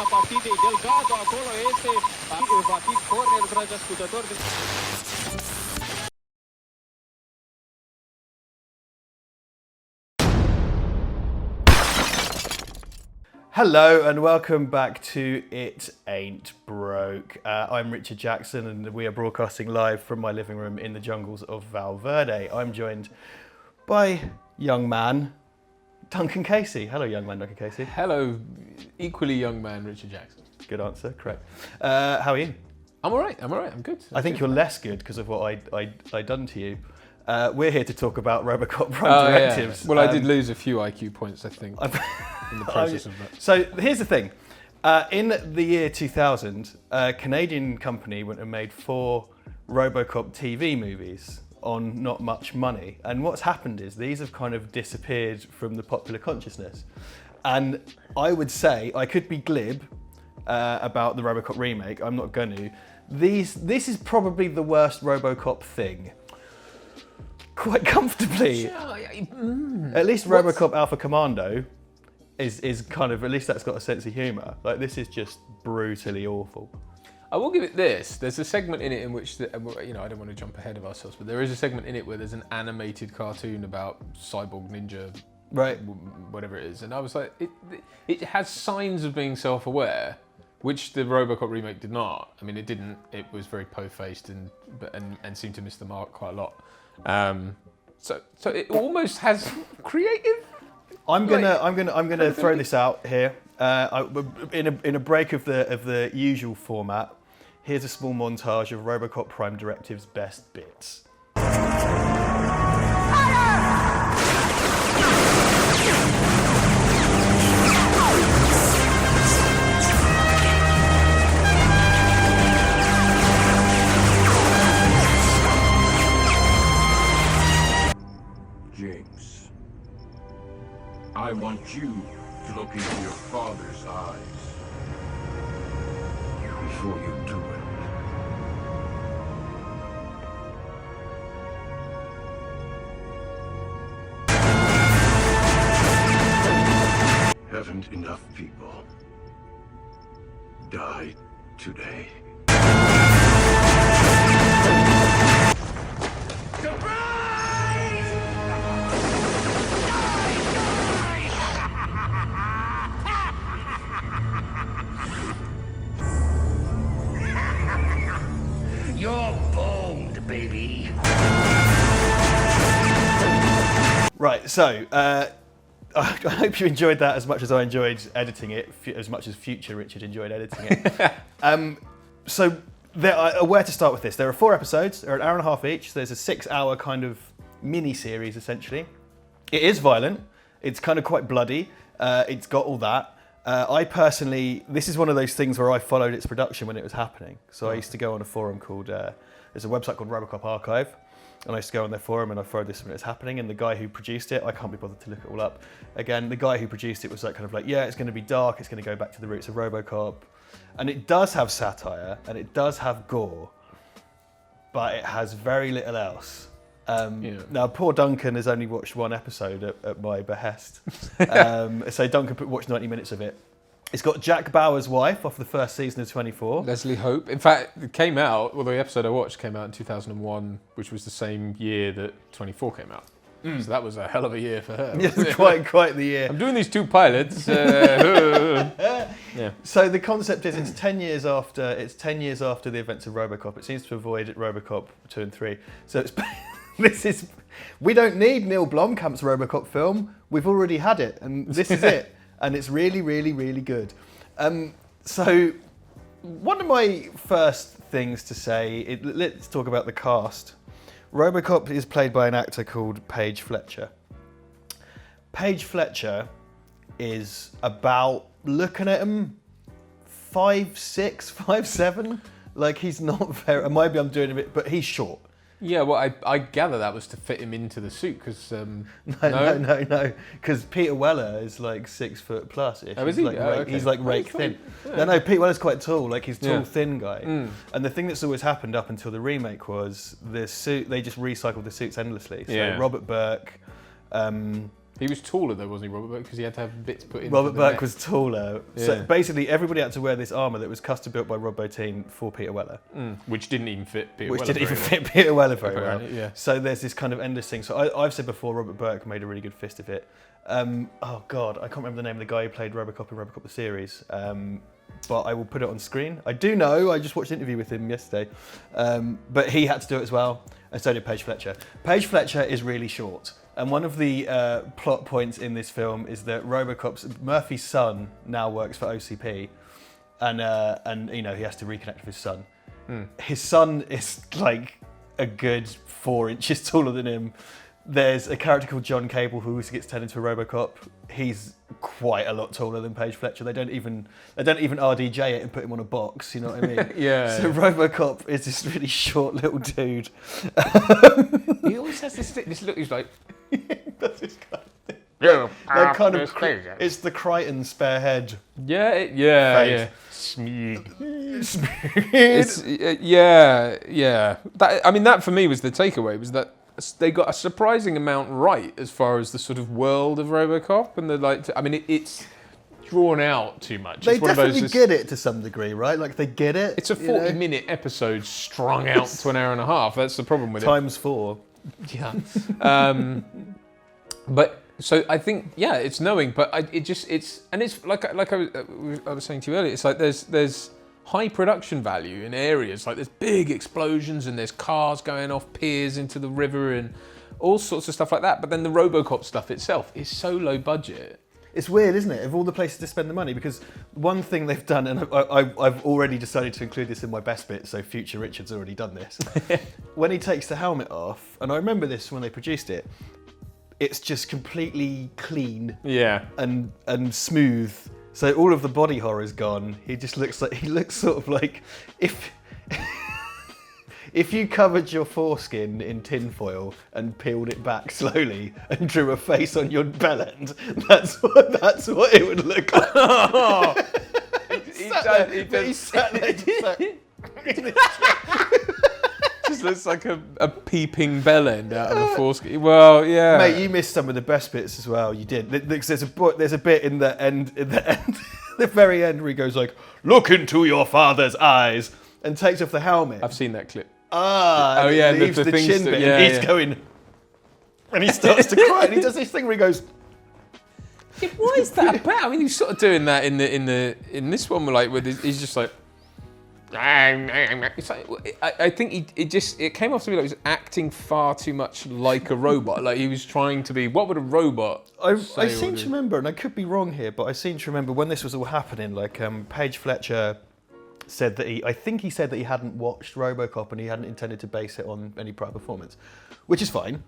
marginea partidei. Delgado acolo este, va fi corner, dragi ascultători. Hello and welcome back to It Ain't Broke. I'm Richard Jackson and we are broadcasting live from my living room in the jungles of Verde. I'm joined by young man Duncan Casey. Hello, young man Duncan Casey. Hello, equally young man Richard Jackson. Good answer, correct. How are you? I'm all right, I'm good. I think you're less good because of what I done to you. We're here to talk about Robocop Prime Directives. Yeah. Well, I did lose a few IQ points, I think, in the process of that. So here's the thing. In the year 2000, a Canadian company went and made 4 Robocop TV movies on not much money. And what's happened is these have kind of disappeared from the popular consciousness. And I would say, I could be glib about the Robocop remake, I'm not going to. This is probably the worst Robocop thing. Quite comfortably. At least Robocop Alpha Commando is kind of, at least that's got a sense of humour. Like, this is just brutally awful. I will give it this. There's a segment in it in which, I don't want to jump ahead of ourselves, but there is a segment in it where there's an animated cartoon about cyborg ninja, right? Whatever it is. And I was like, it has signs of being self-aware, which the Robocop remake did not. I mean, it didn't. It was very po-faced and seemed to miss the mark quite a lot. So it almost has creative. I'm gonna throw this out here. In a break of the usual format, here's a small montage of Robocop Prime Directives' best bits. I want you to look into your father's eyes before you do it. Haven't enough people died today? You're boned, baby. Right, so I hope you enjoyed that as much as I enjoyed editing it, as much as future Richard enjoyed editing it. So where to start with this? There are 4 episodes, they're an hour and a half each, so there's a 6-hour kind of mini-series essentially. It is violent, it's kind of quite bloody, it's got all that. I personally, this is one of those things where I followed its production when it was happening. So I used to go on a forum called, there's a website called Robocop Archive, and I used to go on their forum and I followed this when it was happening, and the guy who produced it, I can't be bothered to look it all up. Again, the guy who produced it was like kind of like, yeah, it's going to be dark, it's going to go back to the roots of Robocop. And it does have satire, and it does have gore, but it has very little else. Now, poor Duncan has only watched 1 episode at my behest. So Duncan watched 90 minutes of it. It's got Jack Bauer's wife off the first season of 24. Leslie Hope. In fact, it came out, well, the episode I watched came out in 2001, which was the same year that 24 came out. So that was a hell of a year for her. Yeah, quite the year. I'm doing these 2 pilots. Yeah. So the concept is it's 10 years after the events of Robocop. It seems to avoid Robocop 2 and 3. So it's we don't need Neil Blomkamp's Robocop film. We've already had it, and this is it. And it's really, really, really good. So one of my first things to say, let's talk about the cast. Robocop is played by an actor called Paige Fletcher. Paige Fletcher is about, looking at him, 5'6", 5'7". Like, he's not very, maybe I'm doing a bit, but he's short. Yeah, well, I gather that was to fit him into the suit, because... No, because Peter Weller is like 6 foot plus. Oh, is he? Okay. He's like rake thin. Yeah. No, Peter Weller's quite tall, like he's tall, thin guy. And the thing that's always happened up until the remake was the suit, they just recycled the suits endlessly. So Robert Burke, He was taller though, wasn't he, Robert Burke? Because he had to have bits put in. Robert for the Burke neck. was taller. Yeah. So basically, everybody had to wear this armour that was custom built by Rob Bottin for Peter Weller. Which didn't even fit Peter Which Weller didn't even very well. fit Peter Weller very well. Apparently, yeah. So there's this kind of endless thing. So I've said before, Robert Burke made a really good fist of it. Oh God, I can't remember the name of the guy who played Robocop in Robocop the series. But I will put it on screen. I do know, I just watched an interview with him yesterday. But he had to do it as well, and so did Paige Fletcher. Paige Fletcher is really short. And one of the plot points in this film is that Murphy's son now works for OCP, and he has to reconnect with his son. His son is like a good 4 inches taller than him. There's a character called John Cable who also gets turned into a Robocop. He's quite a lot taller than Paige Fletcher. They don't even RDJ it and put him on a box. You know what I mean? Yeah. So Robocop is this really short little dude. He always has this look. He's like, That's his kind of thing. yeah, That kind of it's the Crichton spare head. yeah. Smooth. It's yeah. That for me was the takeaway. Was that they got a surprising amount right as far as the sort of world of Robocop and the it's drawn out too much. They It's one of those definitely get it to some degree, right? Like they get it. It's a 40-minute episode strung out to an hour and a half. That's the problem with Times 4. it. Yeah. But so I think it's knowing, but it's like I was saying to you earlier. It's like there's high production value in areas like there's big explosions and there's cars going off piers into the river and all sorts of stuff like that. But then the Robocop stuff itself is so low budget. It's weird, isn't it? Of all the places to spend the money, because one thing they've done, and I've already decided to include this in my best bit, so future Richard's already done this. When he takes the helmet off, and I remember this when they produced it, it's just completely clean and smooth. So all of the body horror's gone. He looks sort of like if you covered your foreskin in tinfoil and peeled it back slowly and drew a face on your bell end, that's what it would look like. He sat there just like, Just looks like a peeping bell end out of a foreskin. Well, yeah. Mate, you missed some of the best bits as well. You did. There's a bit in the end, the very end, where he goes like, "Look into your father's eyes," and takes off the helmet. I've seen that clip. Oh yeah, and leaves the things chin that- bit, yeah, and he's yeah. going, and he starts to cry, and he does this thing where he goes, What is that about? I mean, he's sort of doing that in this one, like with he's just like. It's like, I think it came off to me like he was acting far too much like a robot. Like he was trying to be. What would a robot? I say seem or to do? remember, and I could be wrong here, but I seem to remember when this was all happening, like Paige Fletcher said that he said that he hadn't watched Robocop and he hadn't intended to base it on any prior performance, which is fine.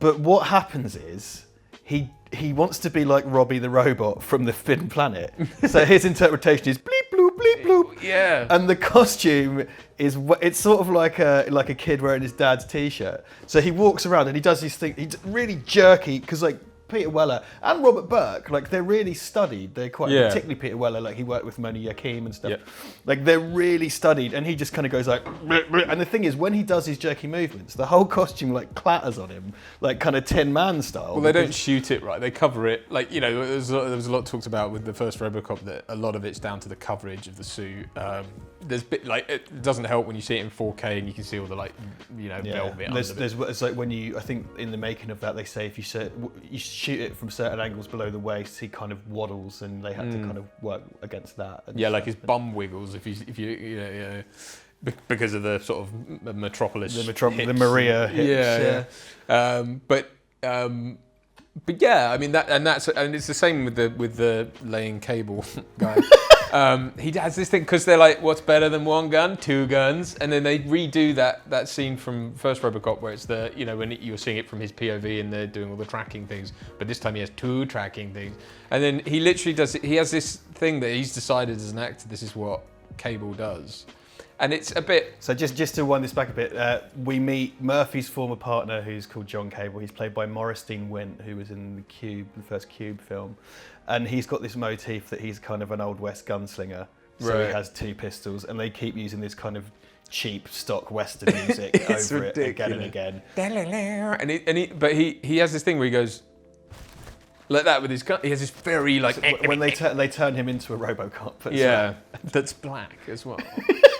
But what happens is he wants to be like Robbie the Robot from the Thin Planet. So his interpretation is bleep bloop bleep bloop. Yeah. And the costume is it's sort of like a kid wearing his dad's t-shirt. So he walks around and he does these things. He's really jerky because like Peter Weller and Robert Burke, like they're really studied. They're quite particularly Peter Weller, like he worked with Moni Yakim and stuff. Yep. Like they're really studied, and he just kind of goes like. Bleh, bleh. And the thing is, when he does his jerky movements, the whole costume like clatters on him, like kind of Tin Man style. Well, they don't shoot it right. They cover it. Like, you know, there was a lot talked about with the first Robocop that a lot of it's down to the coverage of the suit. There's bit like it doesn't help when you see it in 4K and you can see all the like, you know, velvet under it. It's like when I think in the making of that they say if you shoot it from certain angles below the waist, he kind of waddles, and they had to kind of work against that. Yeah, like his bum wiggles if you know, because of the sort of metropolis, the Maria hips. But yeah, I mean and it's the same with the laying cable guy. He has this thing because they're like, what's better than one gun? 2 guns, and then they redo that scene from first Robocop where it's the, you know, when you're seeing it from his POV and they're doing all the tracking things, but this time he has 2 tracking things, and then he literally does it. He has this thing that he's decided as an actor, this is what Cable does. And it's a bit... So just to wind this back a bit, we meet Murphy's former partner, who's called John Cable. He's played by Maurice Dean Wint, who was in the first Cube film. And he's got this motif that he's kind of an Old West gunslinger. So Right. he has 2 pistols, and they keep using this kind of cheap stock Western music over ridiculous. it again and again. But he has this thing where he goes... like that with his gun. He has this very like when they turn him into a Robocop. That's black as well,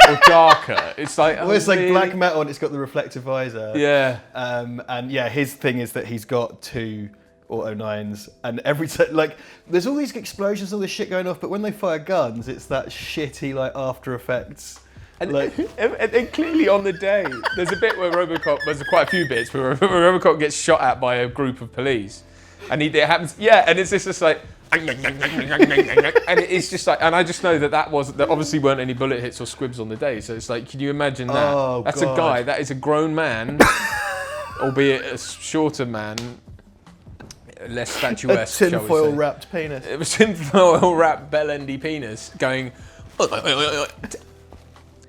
or darker. It's like well, it's like black metal and it's got the reflective visor. Yeah. And yeah, his thing is that he's got 2 Auto 9s, and every like there's all these explosions, all this shit going off, but when they fire guns, it's that shitty like After Effects. And, like, and clearly on the day, there's a bit where there's quite a few bits where Robocop gets shot at by a group of police. And it happens, and it's just like, and it's just like, and I just know that obviously weren't any bullet hits or squibs on the day. So it's like, can you imagine that? Oh, That's God. a guy, that is a grown man, albeit a shorter man, less statuesque, a shall we tinfoil say. wrapped penis. It was tinfoil wrapped bell-endy penis going,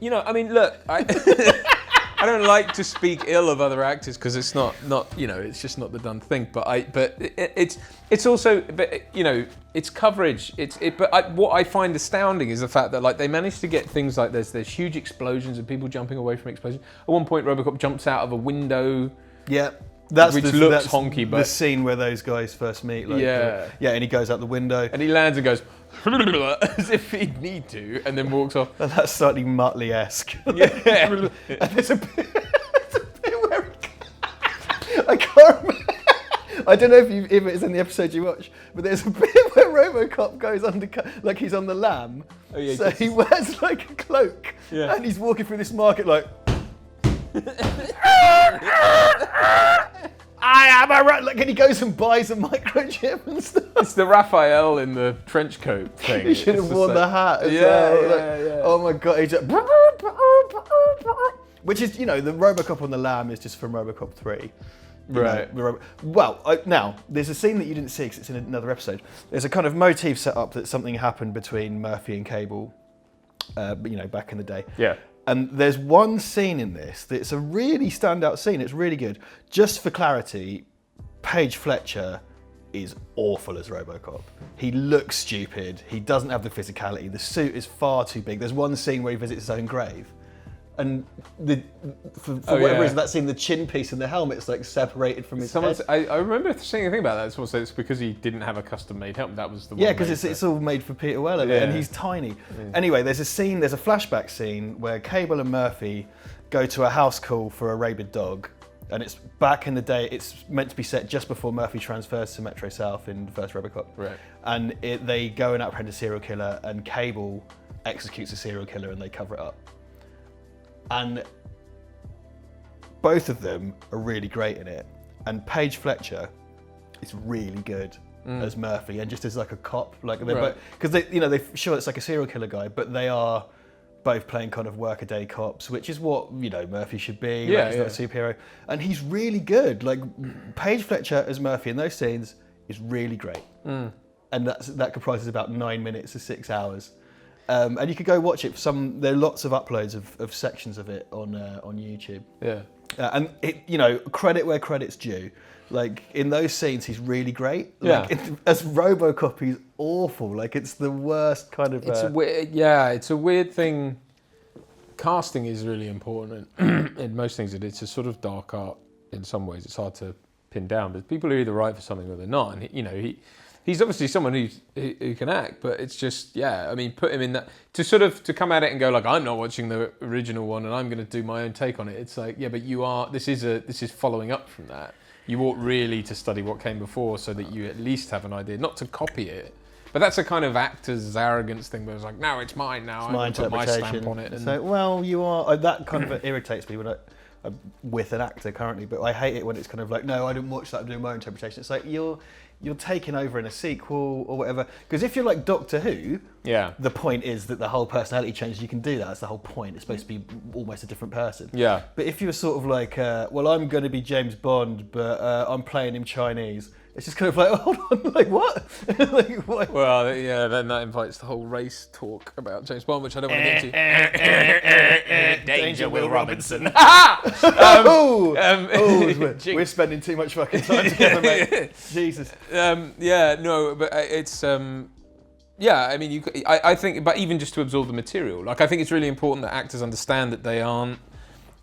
you know, I mean, look, I don't like to speak ill of other actors because it's not, you know, it's just not the done thing. But it's also, you know, it's coverage. What I find astounding is the fact that like they managed to get things like there's huge explosions and people jumping away from explosions. At one point, Robocop jumps out of a window. Yeah. Which looks honky, but the scene where those guys first meet. Like, and he goes out the window. And he lands and goes, as if he'd need to, and then walks off. And that's slightly Muttley-esque. Yeah. And there's a bit where I can't remember. I don't know if it's in the episode you watch, but there's a bit where Robocop goes undercover, like he's on the lam. Oh, yeah, so he wears like a cloak, and he's walking through this market like. I am a rat. Like, and he goes and buys a microchip and stuff. It's the Raphael in the trench coat thing. He should have worn the hat as well. Like, oh my god, he's just... Which is, you know, the Robocop on the lam is just from Robocop 3. Right. Now, there's a scene that you didn't see because it's in another episode. There's a kind of motif set up that something happened between Murphy and Cable, you know, back in the day. Yeah. And there's one scene in this that's a really standout scene. It's really good. Just for clarity, Paige Fletcher is awful as Robocop. He looks stupid. He doesn't have the physicality. The suit is far too big. There's one scene where he visits his own grave. And for whatever reason, that scene, the chin piece and the helmet's like separated from his head. I remember seeing a thing about that. Someone said it's because he didn't have a custom-made helmet. That was the one. Yeah, because it's all made for Peter Weller, and he's tiny. Yeah. Anyway, there's a flashback scene where Cable and Murphy go to a house call for a rabid dog, and it's back in the day. It's meant to be set just before Murphy transfers to Metro South in the first Robocop. Right. And they go and apprehend a serial killer, and Cable executes a serial killer, and they cover it up. And both of them are really great in it. And Paige Fletcher is really good as Murphy, and just as like a cop, like they're because they sure it's like a serial killer guy, but they are both playing kind of workaday cops, which is what, you know, Murphy should be. Yeah, he's not a superhero, and he's really good. Like Paige Fletcher as Murphy in those scenes is really great, and that comprises about 9 minutes of 6 hours. And you could go watch it. There are lots of uploads of sections of it on YouTube. Yeah. And it, you know, credit where credit's due. Like in those scenes, he's really great. Like, as Robocop, he's awful. Like it's the worst kind of. It's a weird thing. Casting is really important in most things. It's a sort of dark art in some ways. It's hard to pin down, but people are either right for something or they're not. And you know, he's obviously someone who can act, but it's just, I mean, put him in that, to come at it and go like, I'm not watching the original one and I'm going to do my own take on it. It's like, but you are, this is following up from that. You ought really to study what came before so that you at least have an idea, not to copy it. But that's a kind of actor's arrogance thing where it's like, no, it's mine now. It's my I'm put my stamp on it. And so, well, you are, that kind of irritates me when I'm with an actor currently, but I hate it when it's kind of like, no, I didn't watch that, I'm doing my own interpretation. It's like, you're taking over in a sequel or whatever. Because if you're like Doctor Who, the point is that the whole personality changes. You can do that. That's the whole point. It's supposed to be almost a different person. Yeah. But if you're sort of like, well, I'm going to be James Bond, but I'm playing him Chinese. It's just kind of like, oh, hold on, like what? Like, what? Well, then that invites the whole race talk about James Bond, which I don't want to get into. Danger, Will Robinson. We're spending too much fucking time together, mate. Jesus. But it's I mean, I think, but even just to absorb the material, like I think it's really important that actors understand that they aren't.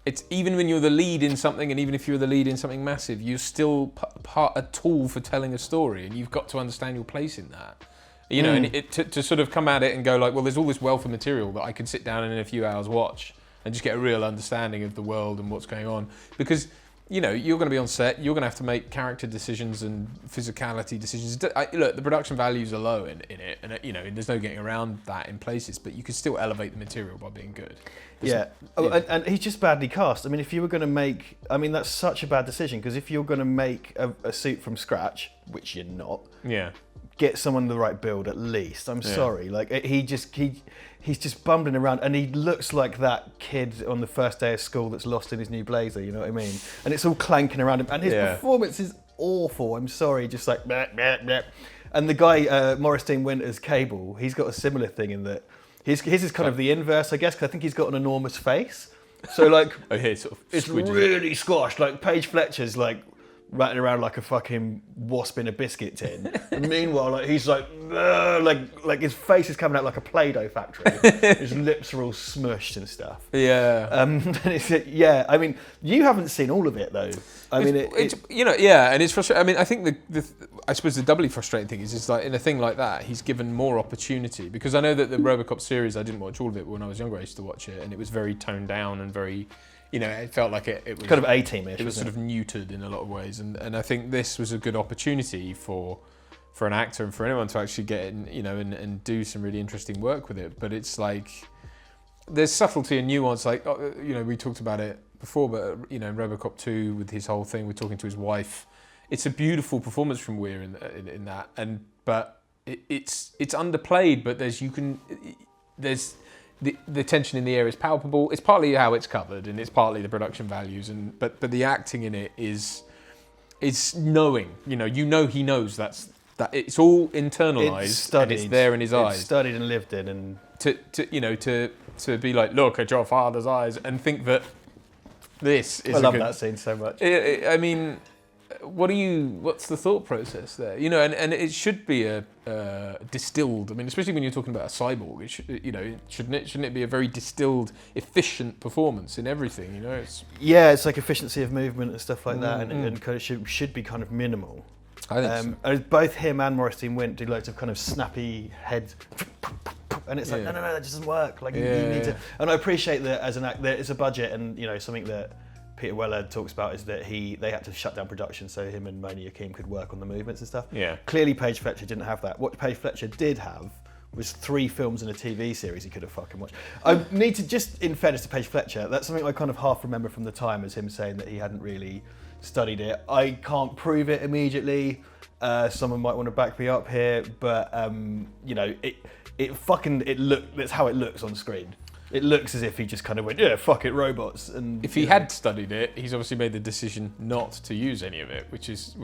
it's even when you're the lead in something, and even if you're the lead in something massive, you're still a tool for telling a story, and you've got to understand your place in that. You know, and to sort of come at it and go like, well, there's all this wealth of material that I can sit down and in a few hours watch and just get a real understanding of the world and what's going on. Because, you know, you're going to be on set, you're going to have to make character decisions and physicality decisions. Look, the production values are low in it, and, you know, there's no getting around that in places, but you can still elevate the material by being good. And he's just badly cast. I mean, if you were going to make... I mean, that's such a bad decision, because if you're going to make a suit from scratch, which you're not... Yeah. Get someone the right build at least. I'm sorry. Like he's just bumbling around, and he looks like that kid on the first day of school that's lost in his new blazer. You know what I mean? And it's all clanking around him, and his performance is awful. I'm sorry, just like bleh, bleh, bleh. And the guy Maurice Dean Winter's Cable, he's got a similar thing in that his is kind of the inverse, I guess, because I think he's got an enormous face. So like, it's really squashed. Like Paige Fletcher's like rattling around like a fucking wasp in a biscuit tin. And meanwhile, like he's like his face is coming out like a Play-Doh factory. His lips are all smushed and stuff. Yeah. I mean, you haven't seen all of it though. I mean, it's you know, yeah, and it's frustrating. I mean, I think I suppose the doubly frustrating thing is like in a thing like that, he's given more opportunity, because I know that the Robocop series, I didn't watch all of it, but when I was younger, I used to watch it, and it was very toned down and very. You know, it felt like it was kind of A-team-ish. It was sort of neutered in a lot of ways, and I think this was a good opportunity for an actor and for anyone to actually get in, you know, and do some really interesting work with it. But it's like there's subtlety and nuance. Like you know, we talked about it before, but you know, in Robocop 2 with his whole thing, we're talking to his wife. It's a beautiful performance from Weir in that, but it's underplayed. But there's the tension in the air is palpable. It's partly how it's covered, and it's partly the production values, but the acting in it is knowing. You know he knows that it's all internalized. It's studied. And it's there in his eyes. It's studied and lived in, and to be like, look at your father's eyes, and think that this is. I love that scene so much. I mean, what's the thought process there? You know, and it should be a distilled. I mean, especially when you're talking about a cyborg, shouldn't it be a very distilled, efficient performance in everything? You know, it's like efficiency of movement and stuff like that, and kind of should be kind of minimal. I think so. Both him and Maurice Dean Wint do loads of kind of snappy head, and it's like no, that just doesn't work. Like you need to. And I appreciate that as an actor, there is a budget, and you know something that Peter Weller talks about is that they had to shut down production so him and Moni Akeem could work on the movements and stuff. Yeah. Clearly Paige Fletcher didn't have that. What Paige Fletcher did have was 3 films and a TV series he could have fucking watched. I need to just, in fairness to Paige Fletcher, that's something I kind of half remember from the time as him saying that he hadn't really studied it. I can't prove it immediately. Someone might want to back me up here, but you know, that's how it looks on screen. It looks as if he just kind of went, yeah, fuck it, robots. And if he had studied it, he's obviously made the decision not to use any of it, which is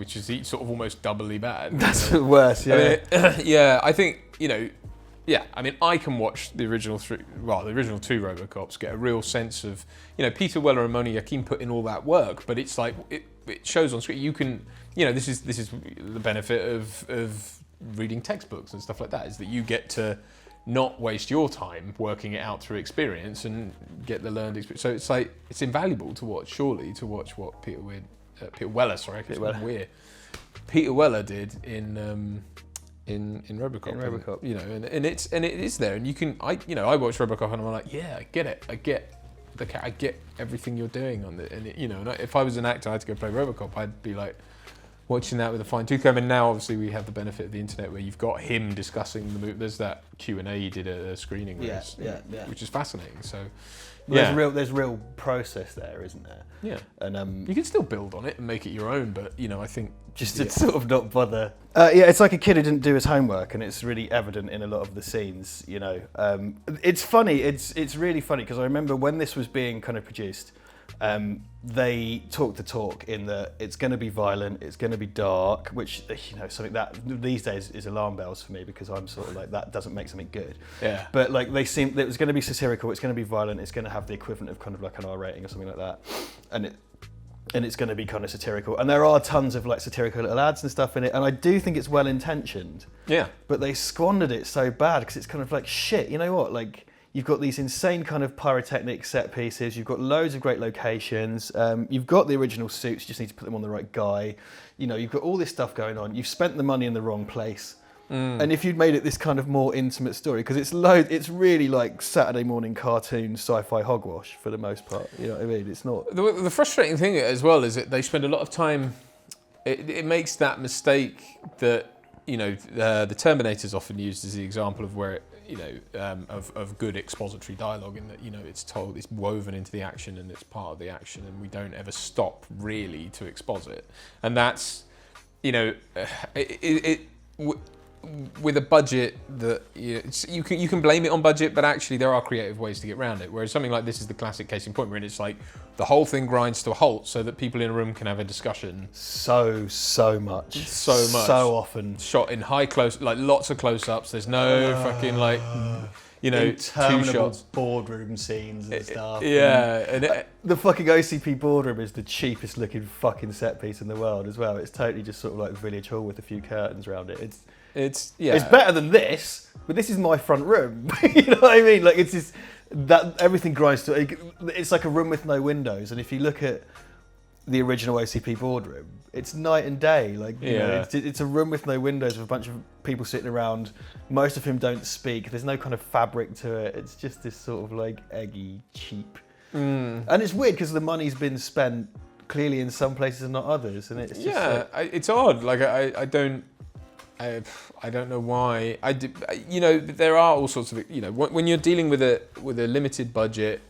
sort of almost doubly bad. That's worse, yeah. I mean, I think, you know, I mean, I can watch the original 2 Robocops, get a real sense of, you know, Peter Weller and Moni Akeem put in all that work, but it's like, it shows on screen. You can, you know, this is the benefit of reading textbooks and stuff like that, is that you get to not waste your time working it out through experience and get the learned experience. So it's like, it's invaluable to watch what Peter Weller did in Robocop. In Robocop. You know, and it is there, and I watch Robocop and I'm like, yeah, I get it. I get everything you're doing on it, and you know, and if I was an actor, I had to go play Robocop, I'd be like watching that with a fine tooth comb. And now obviously we have the benefit of the internet where you've got him discussing the movie. There's that Q&A he did at a screening, which is fascinating. So there's real process there, isn't there? Yeah, and you can still build on it and make it your own, but you know, I think just to sort of not bother. It's like a kid who didn't do his homework, and it's really evident in a lot of the scenes. You know, it's funny. It's really funny because I remember when this was being kind of produced. They talk the talk in that it's going to be violent, it's going to be dark, which, you know, something that these days is alarm bells for me, because I'm sort of like, that doesn't make something good. Yeah. But like it was going to be satirical, it's going to be violent, it's going to have the equivalent of kind of like an R rating or something like that, and it's going to be kind of satirical. And there are tons of like satirical little ads and stuff in it, and I do think it's well intentioned. Yeah. But they squandered it so bad because it's kind of like, shit, you know what, like, You've got these insane kind of pyrotechnic set pieces. You've got loads of great locations. You've got the original suits. You just need to put them on the right guy. You know, you've got all this stuff going on. You've spent the money in the wrong place. And if you'd made it this kind of more intimate story, because it's really like Saturday morning cartoon sci-fi hogwash for the most part. You know what I mean? It's not. The frustrating thing as well is that they spend a lot of time. It makes that mistake that, you know, the Terminator's often used as the example of where it, you know, of good expository dialogue, in that, you know, it's woven into the action and it's part of the action, and we don't ever stop really to exposit. And that's, you know, with a budget that you can blame it on budget, but actually there are creative ways to get around it. Whereas something like this is the classic case in point, where it's like the whole thing grinds to a halt so that people in a room can have a discussion. So much. So often. Shot in high close, like lots of close-ups. There's no fucking like, you know, two shots. Boardroom scenes and stuff. Yeah. And the fucking OCP boardroom is the cheapest looking fucking set piece in the world as well. It's totally just sort of like Village Hall with a few curtains around it. It's better than this, but this is my front room. You know what I mean? Like, it's just that everything grinds to it. It's like a room with no windows, and if you look at the original OCP boardroom, it's night and day. Like, you know, it's a room with no windows with a bunch of people sitting around, most of whom don't speak. There's no kind of fabric to it. It's just this sort of like eggy, cheap. And it's weird because the money's been spent clearly in some places and not others, and it's just it's odd. Like I don't know why. You know, there are all sorts of, you know, when you're dealing with a limited budget,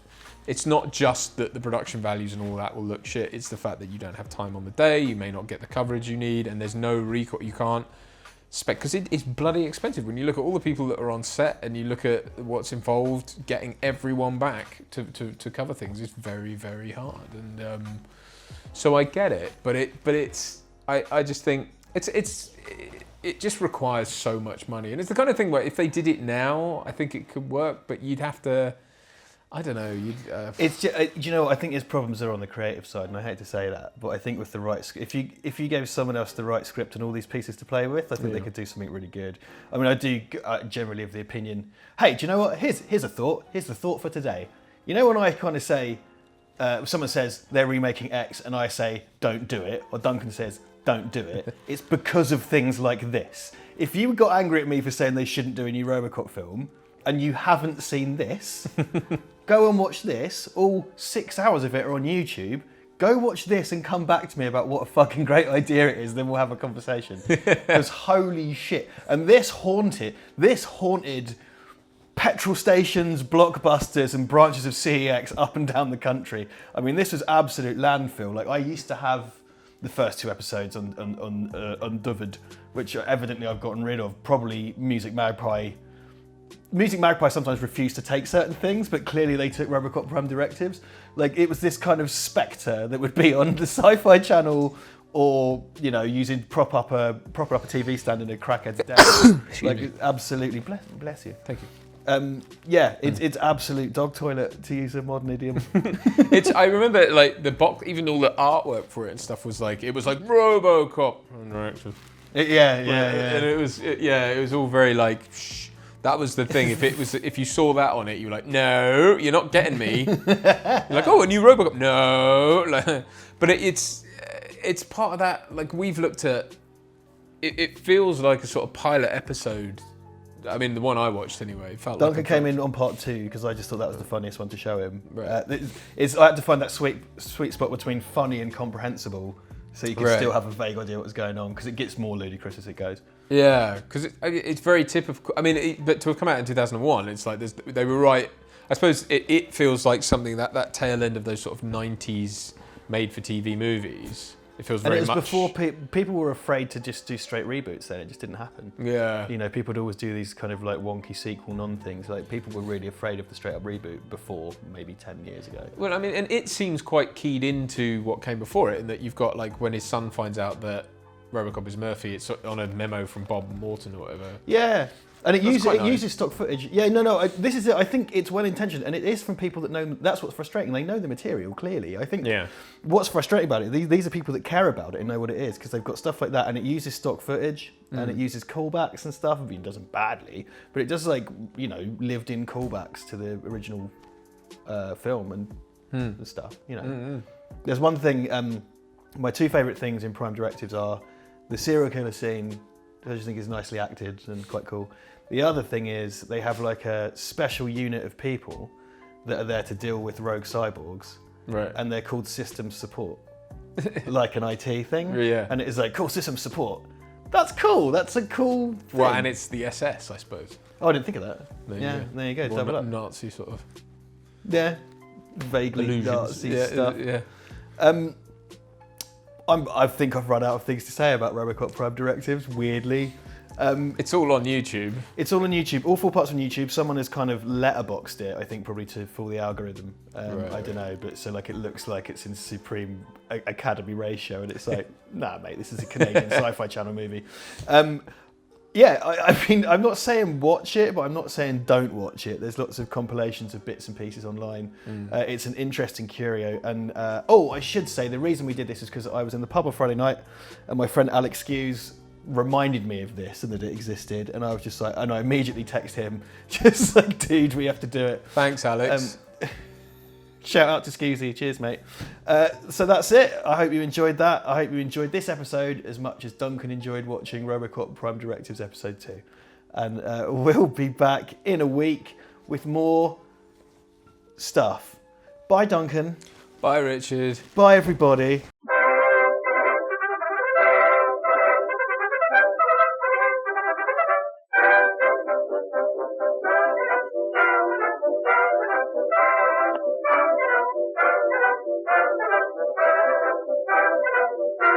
it's not just that the production values and all that will look shit. It's the fact that you don't have time on the day. You may not get the coverage you need, and there's no recourse. You can't spec, because it's bloody expensive. When you look at all the people that are on set and you look at what's involved, getting everyone back to cover things is very, very hard. And so I get it, but I just think it just requires so much money, and it's the kind of thing where if they did it now, I think it could work, but you'd have to, I don't know. It's just, you know, I think his problems are on the creative side, and I hate to say that, but I think with the right, if you gave someone else the right script and all these pieces to play with, I think they could do something really good. I mean, I do generally have the opinion. Hey, do you know what? Here's a thought. Here's the thought for today. You know, when I kind of say, someone says they're remaking X, and I say don't do it, or Duncan says don't do it, it's because of things like this. If you got angry at me for saying they shouldn't do a new Robocop film, and you haven't seen this, go and watch this. All 6 hours of it are on YouTube. Go watch this and come back to me about what a fucking great idea it is, then we'll have a conversation. Because holy shit. And this haunted petrol stations, blockbusters, and branches of CEX up and down the country. I mean, this was absolute landfill. Like, I used to have the first 2 episodes on Duvid, which evidently I've gotten rid of. Probably Music Magpie sometimes refused to take certain things, but clearly they took Robocop from Directives. Like, it was this kind of spectre that would be on the Sci-Fi Channel, or, you know, using prop up a TV stand in a crackhead's desk. Like, absolutely, bless you. Thank you. It's absolute dog toilet, to use a modern idiom. I remember, like, the box, even all the artwork for it and stuff was like Robocop on Directives. And it was all very like, shh. That was the thing. If you saw that on it, you were like, no, you're not getting me. You're like, oh, a new Robocop. No, like, but it's part of that. Like, we've looked at. It feels like a sort of pilot episode. I mean, the one I watched anyway. Felt Duncan like came in on part 2 because I just thought that was the funniest one to show him. Right. I had to find that sweet spot between funny and comprehensible, so you can still have a vague idea what's going on, because it gets more ludicrous as it goes. Yeah, because it's very typical. I mean, but to have come out in 2001, it's like they were right. I suppose it feels like something that tail end of those sort of 90s made-for-TV movies. It feels very much. And it was before people were afraid to just do straight reboots. Then it just didn't happen. Yeah. You know, people would always do these kind of like wonky sequel non-things. Like, people were really afraid of the straight-up reboot before maybe 10 years ago. Well, I mean, and it seems quite keyed into what came before it, in that you've got, like, when his son finds out that Robocop is Murphy. It's on a memo from Bob Morton or whatever. Yeah. And it quite nice. uses stock footage. Yeah, this is it. I think it's well intentioned, and it is from people that know. That's what's frustrating. They know the material clearly. I think. Yeah. What's frustrating about it? These are people that care about it and know what it is because they've got stuff like that, and it uses stock footage and it uses callbacks and stuff. I mean, it doesn't badly, but it does lived-in callbacks to the original film and stuff. There's one thing. My two favourite things in Prime Directives are the serial killer scene. I just think is nicely acted and quite cool. The other thing is they have like a special unit of people that are there to deal with rogue cyborgs, Right. and they're called systems support, like an IT thing. Yeah. And it is like, cool, system support. That's cool. That's a cool thing. Well, and it's the SS, I suppose. Oh, I didn't think of that. There There you go. More Double up. Nazi sort of Yeah. Vaguely illusions. Nazi stuff. Yeah. I think I've run out of things to say about Robocop Prime Directives, weirdly. It's all on YouTube. It's all on YouTube, all 4 parts on YouTube. Someone has kind of letterboxed it, I think, probably to fool the algorithm. I don't know, but so like it looks like it's in Supreme Academy ratio, and it's like, nah, mate, this is a Canadian Sci-Fi Channel movie. I mean, I'm not saying watch it, but I'm not saying don't watch it. There's lots of compilations of bits and pieces online. It's an interesting curio. And I should say the reason we did this is because I was in the pub on Friday night, and my friend Alex Skews reminded me of this and that it existed, and I was just like, and I immediately text him, just like, dude, we have to do it. Thanks, Alex. Shout out to Skeezy, cheers mate. So that's it. I hope you enjoyed that. I hope you enjoyed this episode as much as Duncan enjoyed watching Robocop Prime Directives episode 2. And we'll be back in a week with more stuff. Bye Duncan. Bye, Richard. Bye everybody.